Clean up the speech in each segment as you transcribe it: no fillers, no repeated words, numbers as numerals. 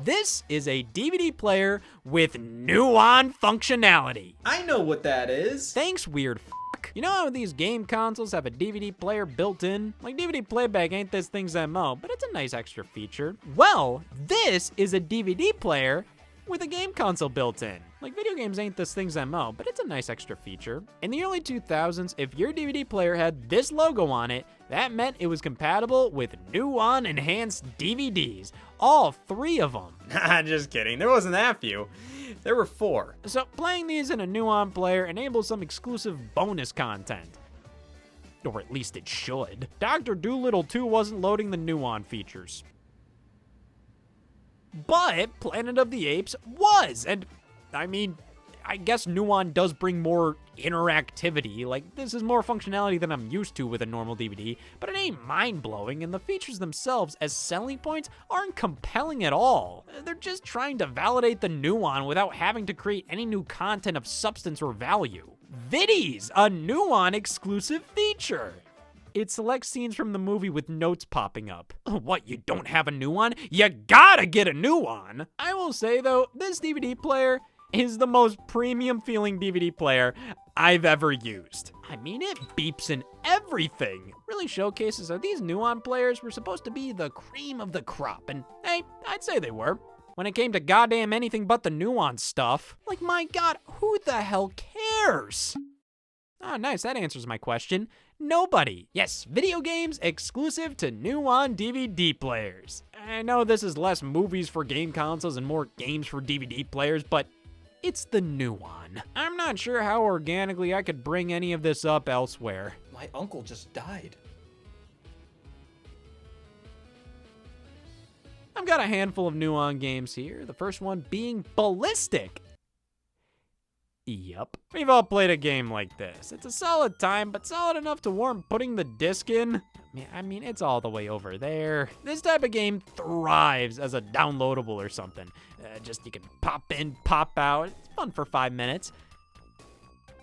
This is a DVD player with Nuon functionality. I know what that is. Thanks, weird f***. You know how these game consoles have a DVD player built in? Like, DVD playback ain't this thing's MO, but it's a nice extra feature. Well, this is a DVD player with a game console built in. Like, video games ain't this thing's MO, but it's a nice extra feature. In the early 2000s, if your DVD player had this logo on it, that meant it was compatible with Nuon enhanced DVDs. All 3 of them. Nah, just kidding. There wasn't that few. There were 4. So playing these in a Nuon player enables some exclusive bonus content. Or at least it should. Dr. Dolittle 2 wasn't loading the Nuon features. But Planet of the Apes was, and I mean, I guess Nuon does bring more interactivity. Like, this is more functionality than I'm used to with a normal DVD, but it ain't mind-blowing, and the features themselves as selling points aren't compelling at all. They're just trying to validate the Nuon without having to create any new content of substance or value. Viddies, a Nuon exclusive feature. It selects scenes from the movie with notes popping up. What, you don't have a Nuon? You gotta get a Nuon! I will say though, this DVD player is the most premium feeling DVD player I've ever used. I mean, it beeps and everything. Really showcases how these Nuon players were supposed to be the cream of the crop, and hey, I'd say they were. When it came to goddamn anything but the Nuon stuff, like, my god, who the hell cares? Oh, nice, that answers my question. Nobody. Yes, video games exclusive to Nuon DVD players. I know this is less movies for game consoles and more games for DVD players, but it's the Nuon. I'm not sure how organically I could bring any of this up elsewhere. My uncle just died. I've got a handful of Nuon games here, the first one being Ballistic. Yup. We've all played a game like this. It's a solid time, but solid enough to warrant putting the disc in. I mean, it's all the way over there. This type of game thrives as a downloadable or something. Just you can pop in, pop out. It's fun for 5 minutes.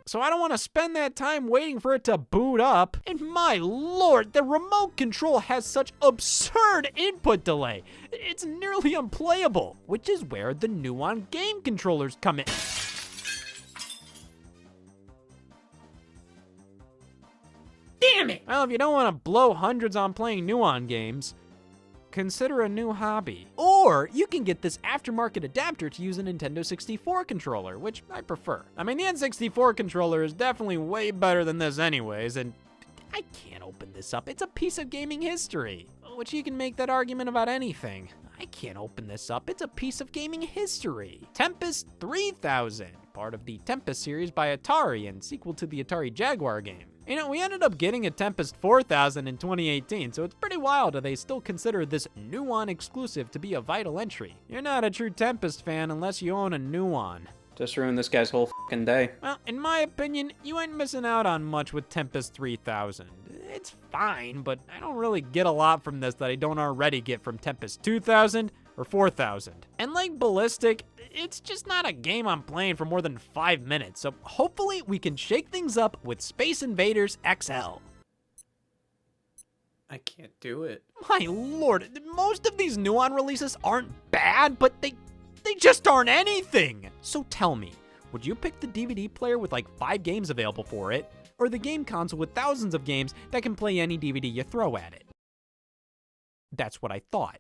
So I don't want to spend that time waiting for it to boot up. And my lord, the remote control has such absurd input delay. It's nearly unplayable, which is where the Nuon game controllers come in. Damn it! Well, if you don't want to blow hundreds on playing Nuon games, consider a new hobby. Or you can get this aftermarket adapter to use a Nintendo 64 controller, which I prefer. I mean, the N64 controller is definitely way better than this anyways, and I can't open this up. It's a piece of gaming history, which you can make that argument about anything. I can't open this up. It's a piece of gaming history. Tempest 3000, part of the Tempest series by Atari and sequel to the Atari Jaguar game. You know, we ended up getting a Tempest 4000 in 2018, so it's pretty wild that they still consider this Nuon exclusive to be a vital entry. You're not a true Tempest fan unless you own a Nuon. Just ruined this guy's whole fucking day. Well, in my opinion, you ain't missing out on much with Tempest 3000. It's fine, but I don't really get a lot from this that I don't already get from Tempest 2000 or 4000. And like Ballistic, it's just not a game I'm playing for more than 5 minutes, so hopefully we can shake things up with Space Invaders XL. I can't do it. My lord, most of these Nuon releases aren't bad, but they just aren't anything. So tell me, would you pick the DVD player with like 5 games available for it, or the game console with thousands of games that can play any DVD you throw at it? That's what I thought.